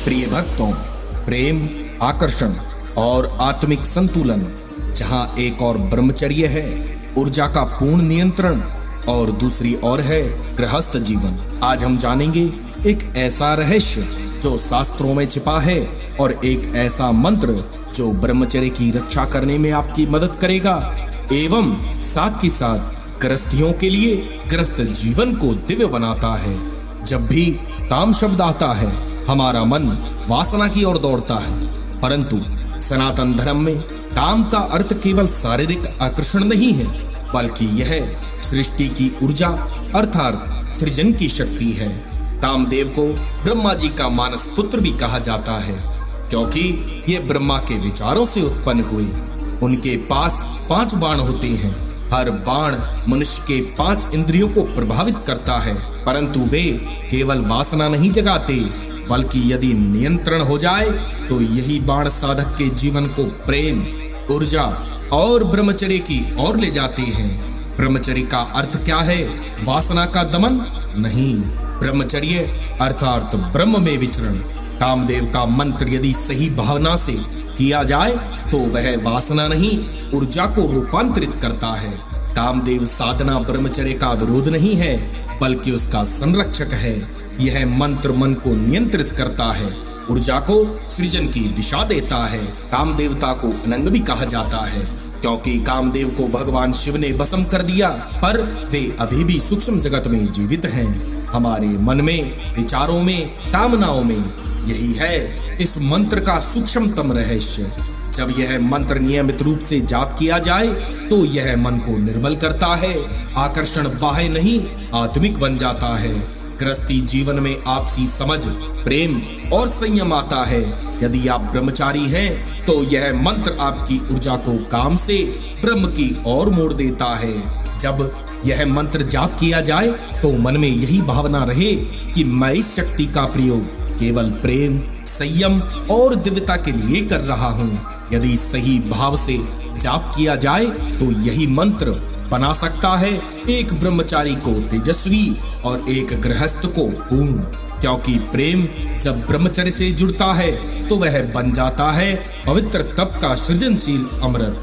प्रिय भक्तों, प्रेम, आकर्षण और आत्मिक संतुलन, जहां एक और ब्रह्मचर्य है, ऊर्जा का पूर्ण नियंत्रण, और दूसरी ओर है गृहस्थ जीवन। आज हम जानेंगे एक ऐसा रहस्य जो शास्त्रों में छिपा है और एक ऐसा मंत्र जो ब्रह्मचर्य की रक्षा करने में आपकी मदद करेगा एवं साथ ही साथ गृहस्थियों के लिए गृहस्थ जीवन को दिव्य बनाता है। जब भी काम शब्द आता है, हमारा मन वासना की ओर दौड़ता है, परंतु सनातन धर्म में काम का अर्थ केवल शारीरिक आकर्षण नहीं है, बल्कि यह सृष्टि की ऊर्जा अर्थात सृजन की शक्ति है। कामदेव को ब्रह्मा जी का मानस पुत्र भी कहा जाता है, क्योंकि ये ब्रह्मा के विचारों से उत्पन्न हुए। उनके पास 5 बाण होते हैं। हर बाण मनुष्य के 5 इंद्रियों को प्रभावित करता है, परंतु वे केवल वासना नहीं जगाते, बल्कि यदि नियंत्रण हो जाए तो यही बाण साधक के जीवन को प्रेम, ऊर्जा और ब्रह्मचर्य की ओर ले जाते हैं। ब्रह्मचर्य का अर्थ क्या है? वासना का दमन नहीं, ब्रह्मचर्य अर्थात ब्रह्म में विचरण। कामदेव का मंत्र यदि सही भावना से किया जाए तो वह वासना नहीं, ऊर्जा को रूपांतरित करता है। कामदेव साधना ब्रह्मचर्य का विरोध नहीं है, बल्कि उसका संरक्षक है। यह मंत्र मन को नियंत्रित करता है, ऊर्जा को सृजन की दिशा देता है। कामदेवता को अनंग भी कहा जाता है, क्योंकि कामदेव को भगवान शिव ने भस्म कर दिया, पर वे अभी भी सूक्ष्म जगत में जीवित हैं। हमारे मन में, विचारों में, कामनाओं में। यही है इस मंत्र का सूक्ष्मतम रहस्य। जब यह मंत्र नियमित रूप से जाप किया जाए तो यह मन को निर्मल करता है। आकर्षण बाह्य नहीं, आत्मिक बन जाता है। गृहस्थी जीवन में आपसी समझ, प्रेम और संयम आता है। यदि आप ब्रह्मचारी हैं तो यह मंत्र आपकी ऊर्जा को काम से ब्रह्म की ओर मोड़ देता है। जब यह मंत्र जाप किया जाए तो मन में यही भावना रहे कि मैं इस शक्ति का प्रयोग केवल प्रेम, संयम और दिव्यता के लिए कर रहा हूँ। यदि सही भाव से जाप किया जाए तो यही मंत्र बना सकता है एक ब्रह्मचारी को तेजस्वी और एक गृहस्थ को पूर्ण, क्योंकि प्रेम जब ब्रह्मचर्य से जुड़ता है तो वह बन जाता है पवित्र तप का सृजनशील अमृत।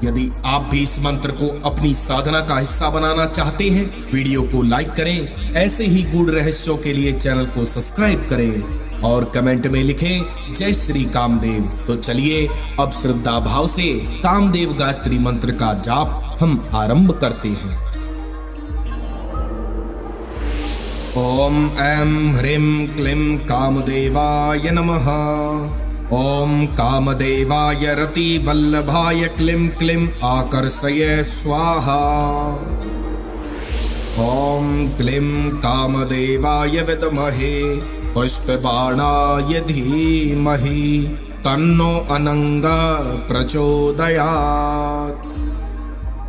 यदि आप भी इस मंत्र को अपनी साधना का हिस्सा बनाना चाहते हैं, वीडियो को लाइक करें। ऐसे ही गूढ़ रहस्यों के लिए चैनल को सब्सक्राइब करें और कमेंट में लिखें जय श्री कामदेव। तो चलिए अब श्रद्धा भाव से कामदेव गायत्री मंत्र का जाप हम आरंभ करते हैं। ओम ऐं ह्रीं क्लीं कामदेवाय नमः। ओम कामदेवाय रतिवल्लभाय क्लीं क्लीं आकर्षय स्वाहा। ओम क्लीं कामदेवाय विद्महे पुष्पबाणाय धीमहि तन्नो अनंग प्रचोदयात्।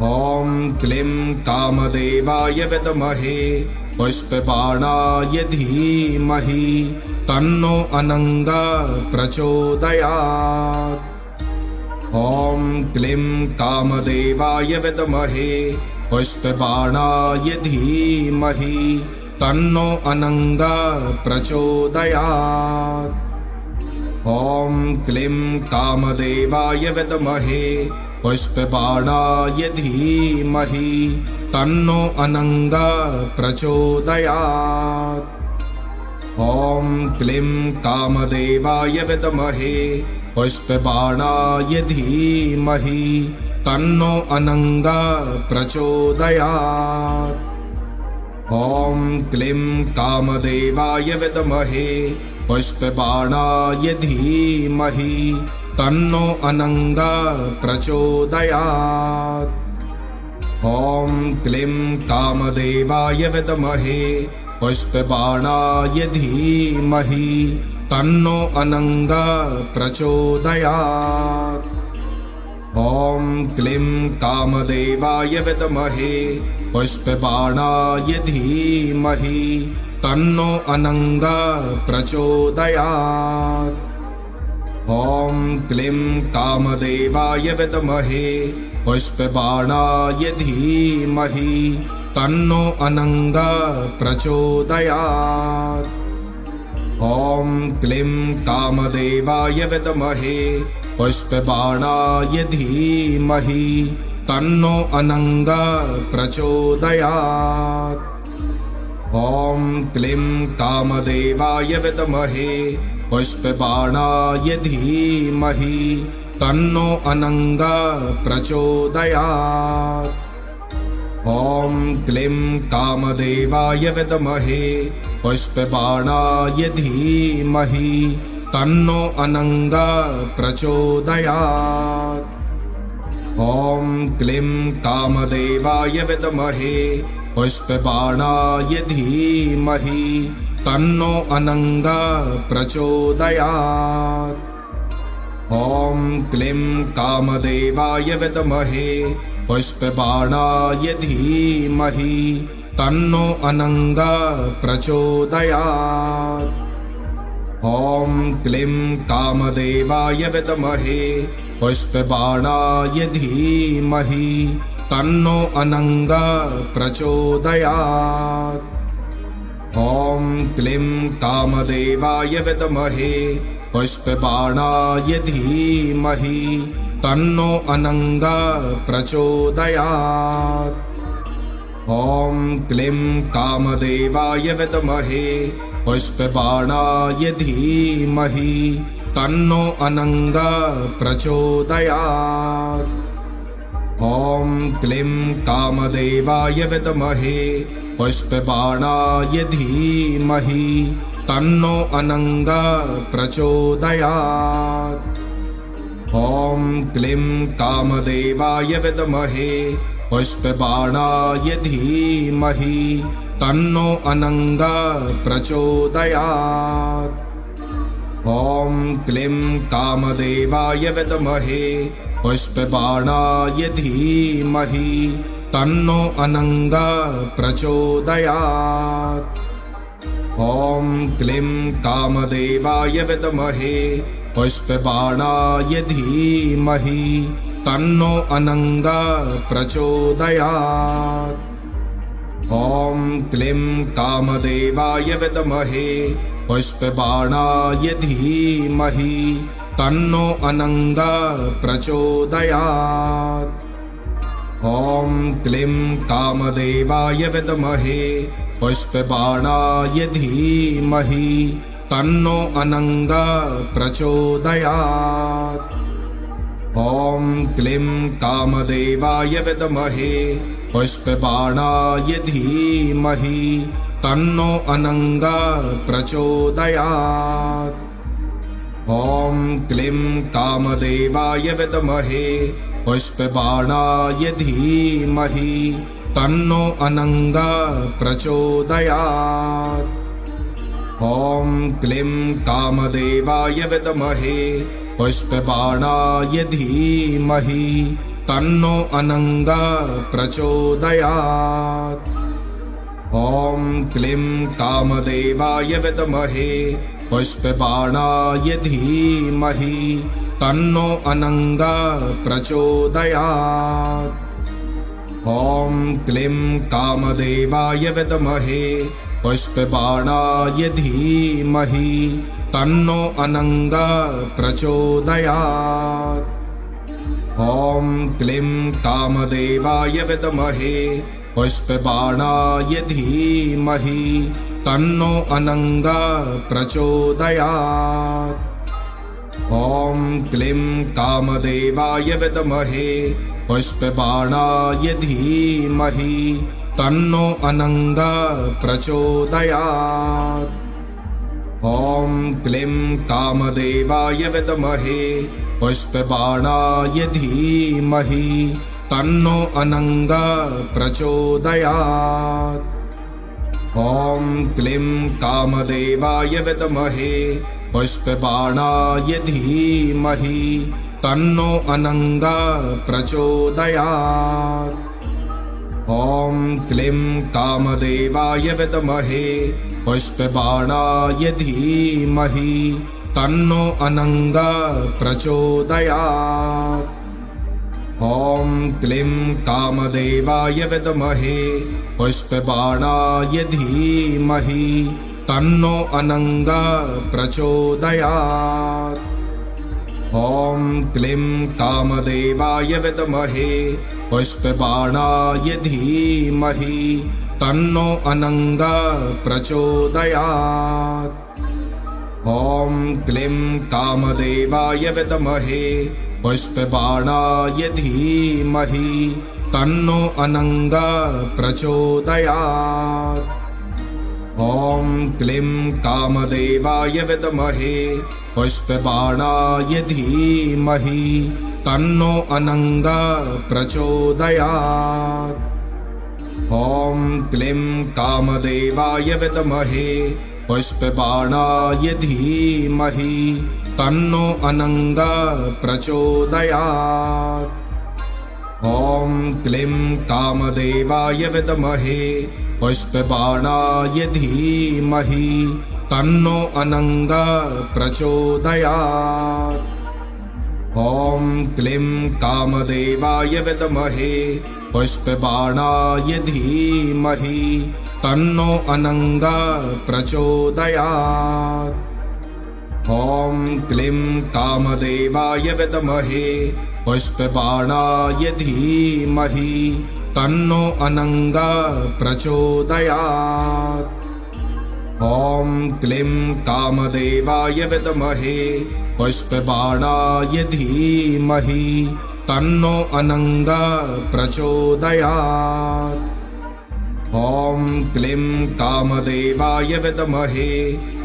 ओम क्लीं कामदेवाय विद्महे पुष्पबाणाय धीमहि तन्नो अनंग प्रचोदयात्। ओम क्लीं कामदेवाय विद्महे पुष्पबाणाय धीमहि तन्नो अनंग प्रचोदयात्। ओम क्लीं कामदेवाय विद्महे पुष्पबाणाय धीमहि तन्नो अनंग प्रचोदयात्। ओम क्लीं कामदेवाय विद्महे पुष्पबाणाय धीमहि तन्नो अनंग प्रचोदयात्। ओम क्लीं कामदेवाय विद्महे पुष्पबाणाय धीमहि तन्नो अनंग प्रचोदयात्। ओम क्लीं कामदेवाय विद्महे पुष्पबाणाय धीमहि तन्नो अनंग प्रचोदयात्। ओम क्लीं कामदेवाय विद्महे पुष्पबाणाय धीमहि तन्नो अनंग प्रचोदयात्। ओम क्लीं कामदेवाय विद्महे पुष्पबाणाय धीमहि तन्नो अनंग प्रचोदयात्। ॐ क्लीं कामदेवाय विद्महे पुष्पबाणाय धीमहि तन्नो अनङ्गा प्रचोदयात्। ॐ क्लीं कामदेवाय विद्महे पुष्पबाणाय धीमहि तन्नो अनङ्गा प्रचोदयात्। ॐ क्लीं कामदेवाय विद्महे पुष्पबाणाय धीमहि तन्नो अनङ्गा प्रचोदयात्। ॐ क्लीं कामदेवाय विद्महे पुष्पबाणाय धीमहि तन्नो अनङ्गा प्रचोदयात्। ॐ क्लीं कामदेवाय विद्महे पुष्पबाणाय धीमहि तन्नो अनङ्गा प्रचोदयात्। ॐ क्लीं कामदेवाय विद्महे पुष्पबाणाय धीमहि तन्नो अनङ्गा प्रचोदयात्। ॐ क्लीं कामदेवाय विद्महे पुष्पबाणाय धीमहि तन्नो अनङ्गा प्रचोदयात्। ॐ क्लीं कामदेवाय विद्महे पुष्पबाणाय धीमहि तन्नो अनङ्गा प्रचोदयात्। ॐ क्लीं कामदेवाय विद्महे पुष्पबाणाय धीमहि तन्नो अनङ्गा प्रचोदयात्। ॐ क्लीं कामदेवाय विद्महे पुष्पबाणाय धीमहि तन्नो अनङ्गा प्रचोदयात्। ॐ क्लीं कामदेवाय विद्महे पुष्पबाणाय धीमहि तन्नो अनङ्गा प्रचोदयात्। ॐ क्लीं कामदेवाय विद्महे पुष्पबाणाय धीमहि तन्नो अनङ्गा प्रचोदयात्। ॐ क्लीं कामदेवाय विद्महे पुष्पबाणाय धीमहि तन्नो अनङ्गा प्रचोदयात्। ॐ क्लीं कामदेवाय विद्महे पुष्पबाणाय धीमहि तन्नो अनङ्गा प्रचोदयात्। ॐ क्लीं कामदेवाय विद्महे पुष्पबाणाय धीमहि तन्नो अनङ्गा प्रचोदयात्। ॐ क्लीं कामदेवाय विद्महे पुष्पबाणाय धीमहि तन्नो अनङ्गा प्रचोदयात्। ॐ क्लीं कामदेवाय विद्महे पुष्पबाणाय धीमहि तन्नो अनङ्गा प्रचोदयात्। ॐ क्लीं कामदेवाय विद्महे पुष्पबाणाय धीमहि तन्नो अनङ्गा प्रचोदयात्। ॐ क्लीं कामदेवाय विद्महे पुष्पबाणाय धीमहि तन्नो अनङ्गा प्रचोदयात्। ॐ क्लीं कामदेवाय विद्महे पुष्पबाणाय धीमहि तन्नो अनङ्गा प्रचोदयात्। ॐ क्लीं कामदेवाय विद्महे पुष्पबाणाय धीमहि तन्नो अनङ्गा प्रचोदयात्। ॐ क्लीं कामदेवाय विद्महे पुष्पबाणाय धीमहि तन्नो अनङ्गा प्रचोदयात्। ॐ क्लीं कामदेवाय विद्महे पुष्पबाणाय धीमहि तन्नो अनङ्गा प्रचोदयात्। ॐ क्लीं कामदेवाय विद्महे पुष्पबाणाय धीमहि तन्नो अनङ्गा प्रचोदयात्। ॐ क्लीं कामदेवाय विद्महे पुष्पबाणाय धीमहि तन्नो अनंगा प्रचोदयात्। ॐ क्लीं कामदेवाय विद्महे पुष्पबाणाय धीमहि तन्नो अनंगा प्रचोदयात्। ॐ क्लीं कामदेवाय विद्महे पुष्पबाणाय धीमहि तन्नो अनंगा प्रचोदयात्। ॐ क्लीं कामदेवाय विद्महे पुष्पबाणाय धीमहि तन्नो अनंगा प्रचोदयात्। ॐ क्लीं कामदेवाय विद्महे पुष्पबाणाय धीमहि तन्नो अनंगा प्रचोदयात्। ॐ क्लीं कामदेवाय विद्महे पुष्पबाणाय धीमहि तन्नो अनंगा प्रचोदयात्। ॐ क्लीं कामदेवाय विद्महे पुष्पबाणाय धीमहि तन्नो अनंगा प्रचोदयात्। ॐ क्लीं कामदेवाय विद्महे पुष्पबाणाय धीमहि तन्नो अनंगा प्रचोदयात्। ॐ क्लीं कामदेवाय विद्महे पुष्पबाणाय धीमहि तन्नो अनंगा प्रचोदयात्। ॐ क्लीं कामदेवाय विद्महे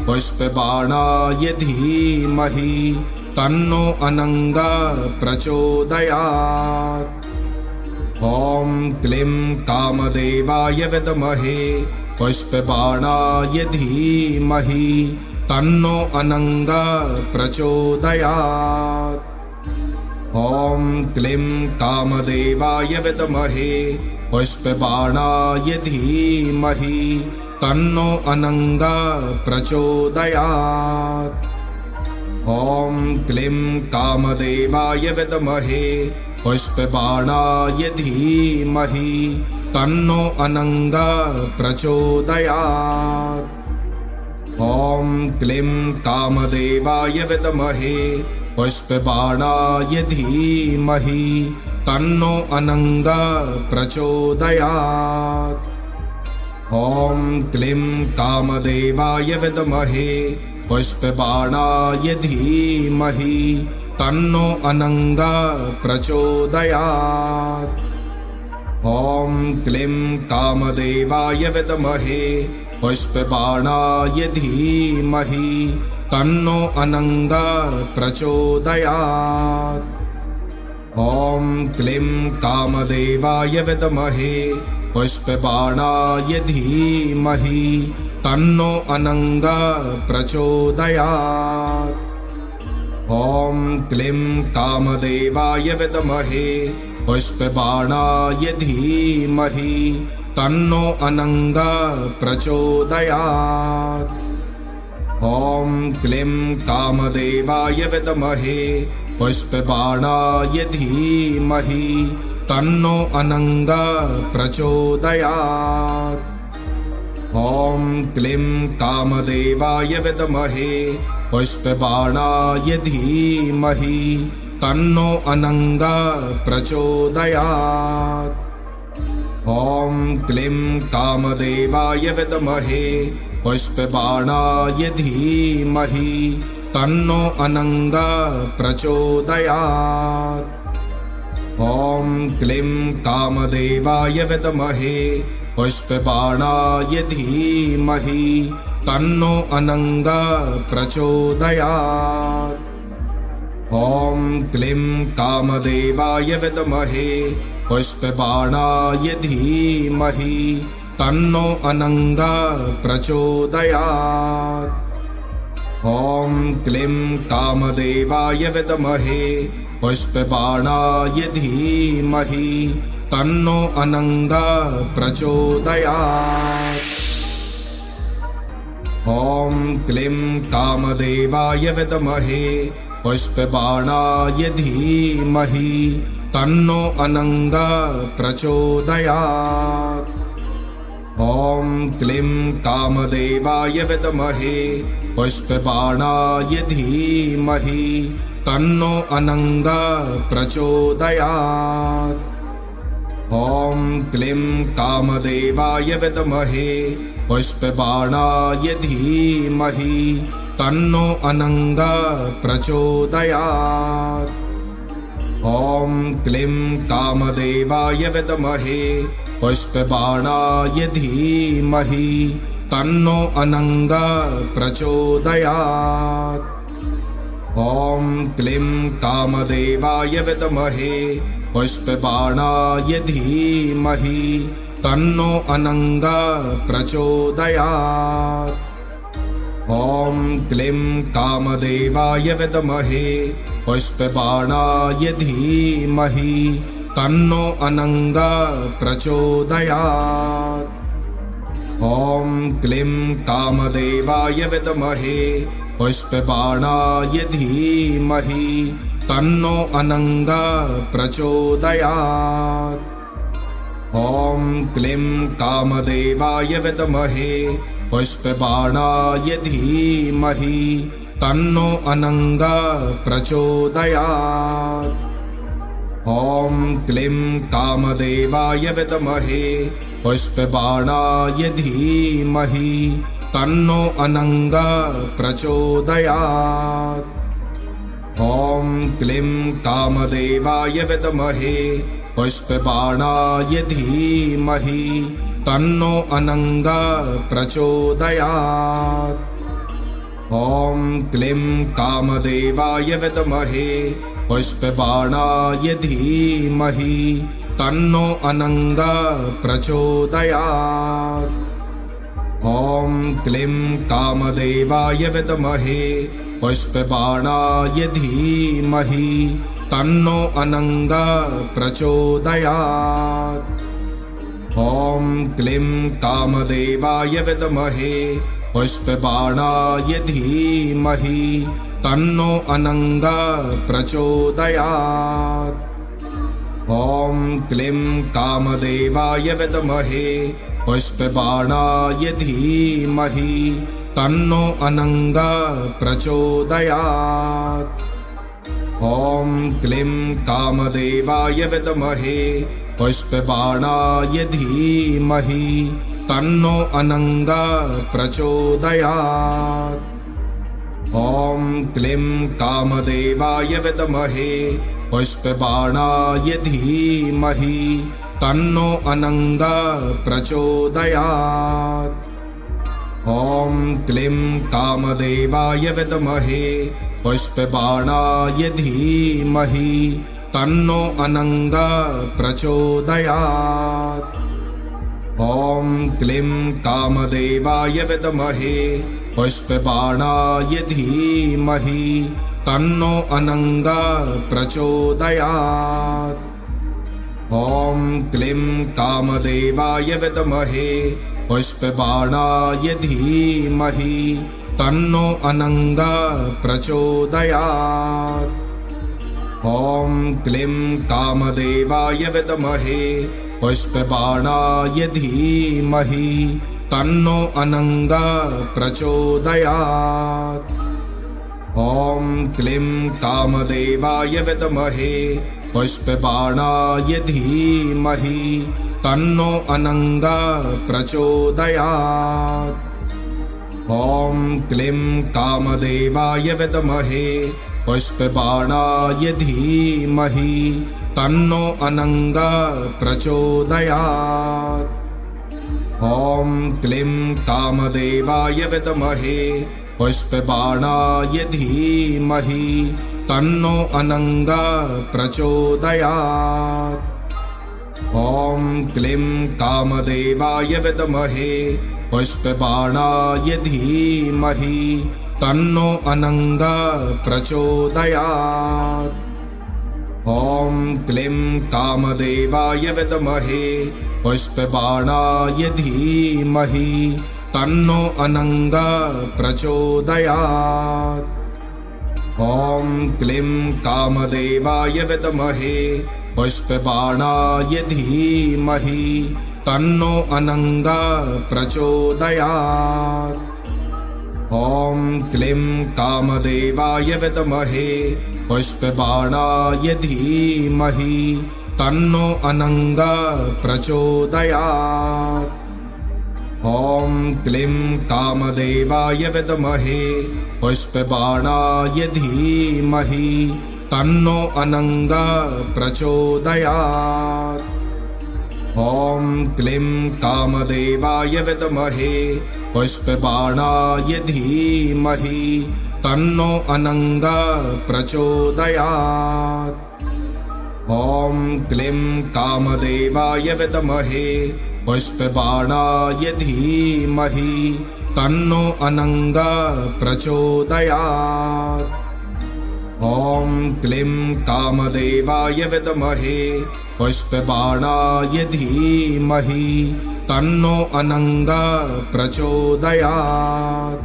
पुष्पबाणाय धीमहि तन्नो अनंगा प्रचोदयात्। ॐ क्लीं कामदेवाय विद्महे पुष्पबाणाय धीमहि तन्नो अनंगा प्रचोदयात्। ॐ क्लीं कामदेवाय विद्महे पुष्पबाणाय धीमहि तन्नो अनंगा प्रचोदयात्। ॐ क्लीं कामदेवाय विद्महे पुष्पबाणाय धीमहि तन्नो अनंगा प्रचोदयात्। ॐ क्लीं कामदेवाय विद्महे पुष्पबाणाय धीमहि तन्नो अनंगा प्रचोदयात्। ॐ क्लीं कामदेवाय विद्महे पुष्पबाणाय धीमहि तन्नो अनंगा प्रचोदयात्। ॐ क्लीं कामदेवाय विद्महे पुष्पबाणाय धीमहि तन्नो अनंगा प्रचोदयात्। ॐ क्लीं कामदेवाय विद्महे पुष्पबाणाय धीमहि तन्नो अनंगा प्रचोदयात्। ॐ क्लीं कामदेवाय विद्महे पुष्पबाणाय धीमहि तन्नो अनंगा प्रचोदयात्। ॐ क्लीं कामदेवाय विद्महे पुष्पबाणाय धीमहि तन्नो अनंगा प्रचोदयात्। ॐ क्लीं कामदेवाय विद्महे पुष्पबाणाय धीमहि तन्नो अनंगा प्रचोदयात्। ॐ क्लीं कामदेवाय विद्महे पुष्पबाणाय धीमहि तन्नो अनंगा प्रचोदयात्। ॐ क्लीं कामदेवाय विद्महे पुष्पबाणाय धीमहि तन्नो अनंगा प्रचोदयात्। ॐ क्लीं कामदेवाय विद्महे पुष्पबाणाय धीमहि तन्नो अनंगा प्रचोदयात्। ॐ क्लीं कामदेवाय विद्महे पुष्पबाणाय धीमहि तन्नो अनंगा प्रचोदयात्। ॐ क्लीं कामदेवाय विद्महे पुष्पबाणाय धीमहि तन्नो अनंगा प्रचोदयात्। ॐ क्लीं कामदेवाय विद्महे पुष्पबाणाय धीमहि तन्नो अनङ्गः प्रचोदयात्। ॐ क्लीं कामदेवाय विद्महे पुष्पबाणाय धीमहि तन्नो अनङ्गः प्रचोदयात्। ॐ क्लीं कामदेवाय विद्महे पुष्पबाणाय धीमहि तन्नो अनङ्गः प्रचोदयात्। ॐ क्लीं कामदेवाय विद्महे पुष्पबाणाय धीमहि तन्नो अनङ्गः प्रचोदयात्। ॐ क्लीं कामदेवाय विद्महे पुष्पबाणाय धीमहि तन्नो अनङ्गः प्रचोदयात्। ॐ क्लीं कामदेवाय विद्महे पुष्पबाणाय धीमहि तन्नो अनङ्गः प्रचोदयात्। ॐ क्लीं कामदेवाय विद्महे पुष्पबाणाय धीमहि तन्नो अनङ्गः प्रचोदयात्। ॐ क्लीं कामदेवाय विद्महे पुष्पबाणाय धीमहि तन्नो अनङ्गः प्रचोदयात्। ॐ क्लीं कामदेवाय विद्महे पुष्पबाणाय धीमहि तन्नो अनङ्गः प्रचोदयात्। ॐ क्लीं कामदेवाय विद्महे पुष्पबाणाय धीमहि तन्नो अनङ्गः प्रचोदयात्। ॐ क्लीं कामदेवाय विद्महे पुष्पबाणाय धीमहि तन्नो अनङ्गः प्रचोदयात्। ॐ क्लीं कामदेवाय विद्महे पुष्पबाणाय धीमहि तन्नो अनङ्गः प्रचोदयात्। ॐ क्लीं कामदेवाय विद्महे पुष्पबाणाय धीमहि तन्नो अनङ्गः प्रचोदयात्। ॐ क्लीं कामदेवाय विद्महे पुष्पबाणाय धीमहि तन्नो अनङ्गः प्रचोदयात्। ॐ क्लीं कामदेवाय विद्महे पुष्पबाणाय धीमहि तन्नो अनङ्गः प्रचोदयात्। ॐ क्लीं कामदेवाय विद्महे पुष्पबाणाय धीमहि तन्नो अनङ्गः प्रचोदयात्। ॐ क्लीं कामदेवाय विद्महे पुष्पबाणाय धीमहि तन्नो अनङ्गः प्रचोदयात्। ॐ क्लीं कामदेवाय विद्महे पुष्पबाणाय धीमहि तन्नो अनङ्गः प्रचोदयात्। ॐ क्लीं कामदेवाय विद्महे पुष्पबाणाय धीमहि तन्नो अनङ्गः प्रचोदयात्। ॐ क्लीं कामदेवाय विद्महे पुष्पबाणाय धीमहि तन्नो अनङ्गः प्रचोदयात्। ॐ क्लीं कामदेवाय विद्महे पुष्पबाणाय धीमहि तन्नो अनङ्गः प्रचोदयात्। ॐ क्लीं कामदेवाय विद्महे पुष्पबाणाय धीमहि तन्नो अनङ्गः प्रचोदयात्। ॐ क्लीं कामदेवाय विद्महे पुष्पबाणाय धीमहि तन्नो अनङ्गः प्रचोदयात्। ॐ क्लीं कामदेवाय विद्महे पुष्पबाणाय धीमहि तन्नो अनङ्गः प्रचोदयात्। ॐ क्लीं कामदेवाय विद्महे पुष्पबाणाय धीमहि तन्नो अनंगा प्रचोदयात्। ॐ क्लीं कामदेवाय विद्महे पुष्पबाणाय धीमहि तन्नो अनंगा प्रचोदयात्। ॐ क्लीं कामदेवाय विद्महे पुष्पबाणाय धीमहि तन्नो अनंगा प्रचोदयात्। ॐ क्लीं कामदेवाय विद्महे पुष्पबाणाय धीमहि तन्नो अनंगा प्रचोदयात्। ॐ क्लीं कामदेवाय विद्महे पुष्पबाणाय धीमहि तन्नो अनंगा प्रचोदयात्। ॐ क्लीं कामदेवाय विद्महे पुष्पबाणाय धीमहि तन्नो अनंगा प्रचोदयात्।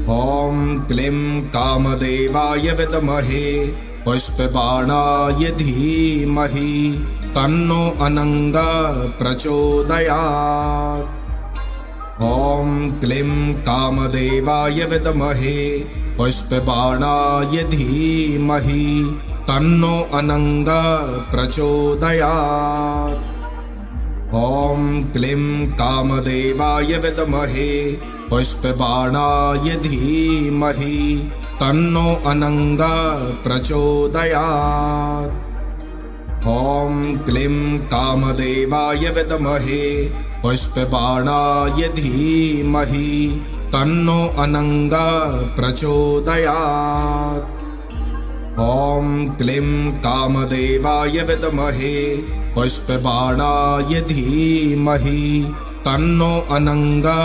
ॐ क्लीं कामदेवाय विद्महे पुष्पबाणाय धीमहि तन्नो अनंगा प्रचोदयात्। ॐ क्लीं कामदेवाय विद्महे पुष्पबाणाय धीमहि तन्नो अनंगा प्रचोदयात्। ॐ क्लीं कामदेवाय विद्महे पुष्पबाणाय धीमहि तन्नो अनंगा प्रचोदयात्। ॐ क्लीं कामदेवाय विद्महे पुष्पबाणाय धीमहि तन्नो अनंगा प्रचोदयात्। ॐ क्लीं कामदेवाय विद्महे पुष्पबाणाय धीमहि तन्नो अनंगा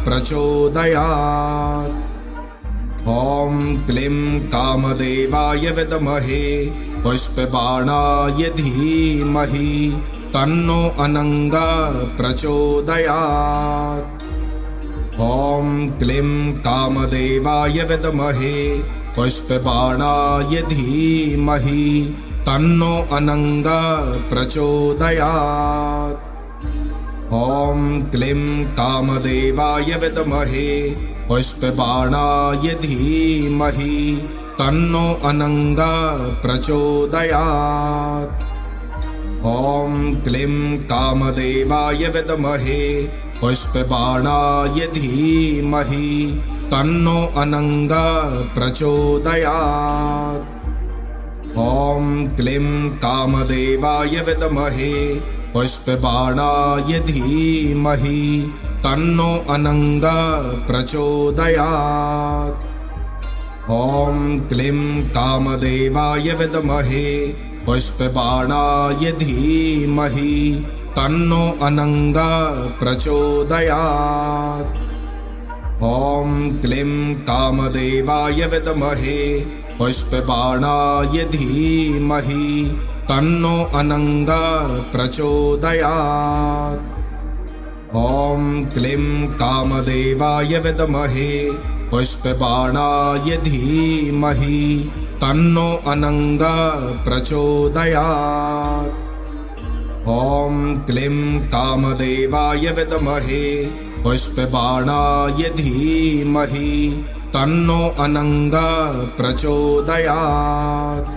प्रचोदयात्। ॐ क्लीं कामदेवाय विद्महे पुष्पबाणाय धीमहि तन्नो अनंगा प्रचोदयात्। ॐ क्लीं कामदेवाय विद्महे पुष्पबाणाय धीमहि तन्नो अनंगा प्रचोदयात्। ॐ क्लीं कामदेवाय विद्महे पुष्पबाणाय धीमहि तन्नो अनंगा प्रचोदयात्। ॐ क्लीं कामदेवाय विद्महे पुष्पबाणाय धीमहि तन्नो अनंगा प्रचोदयात्। ॐ क्लीं कामदेवाय विद्महे पुष्पबाणाय धीमहि तन्नो अनंगा प्रचोदयात्। ॐ क्लीं कामदेवाय विद्महे पुष्पबाणाय धीमहि तन्नो अनंगा प्रचोदयात्। ॐ क्लीं कामदेवाय विद्महे पुष्पबाणाय धीमहि तन्नो अनंगा प्रचोदयात्। ॐ क्लीं कामदेवाय विद्महे पुष्पबाणाय धीमहि तन्नो अनंगा प्रचोदयात्। ॐ क्लीं कामदेवाय विद्महे पुष्पबाणाय धीमहि तन्नो अनंगा प्रचोदयात्।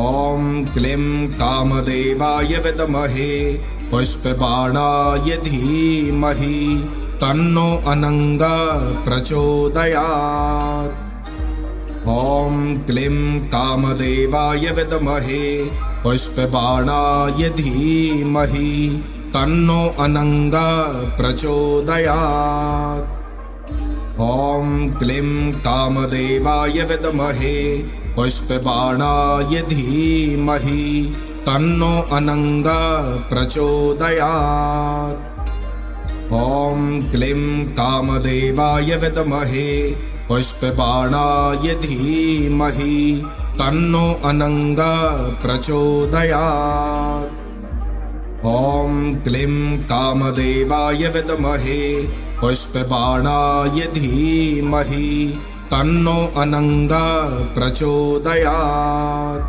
ॐ क्लीं कामदेवाय विद्महे पुष्पबाणाय धीमहि तन्नो अनंगा प्रचोदयात्। ॐ क्लीं कामदेवाय विद्महे पुष्पबाणाय धीमहि तन्नो अनंगा प्रचोदयात्। ॐ क्लीं कामदेवाय विद्महे पुष्पबाणाय धीमहि तन्नो अनंगा प्रचोदयात्। ॐ क्लीं कामदेवाय विद्महे पुष्पबाणाय धीमहि तन्नो अनंगा प्रचोदयात्। ॐ क्लीं कामदेवाय विद्महे पुष्पबाणाय धीमहि तन्नो अनंगा प्रचोदयात्।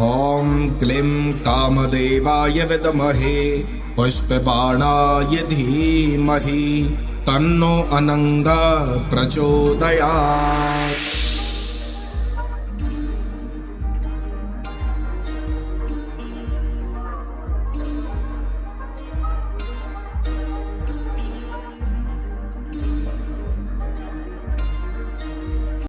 ॐ क्लीं कामदेवाय विद्महे पुष्पबाणाय धीमहि तन्नो अनंगा प्रचोदयात्।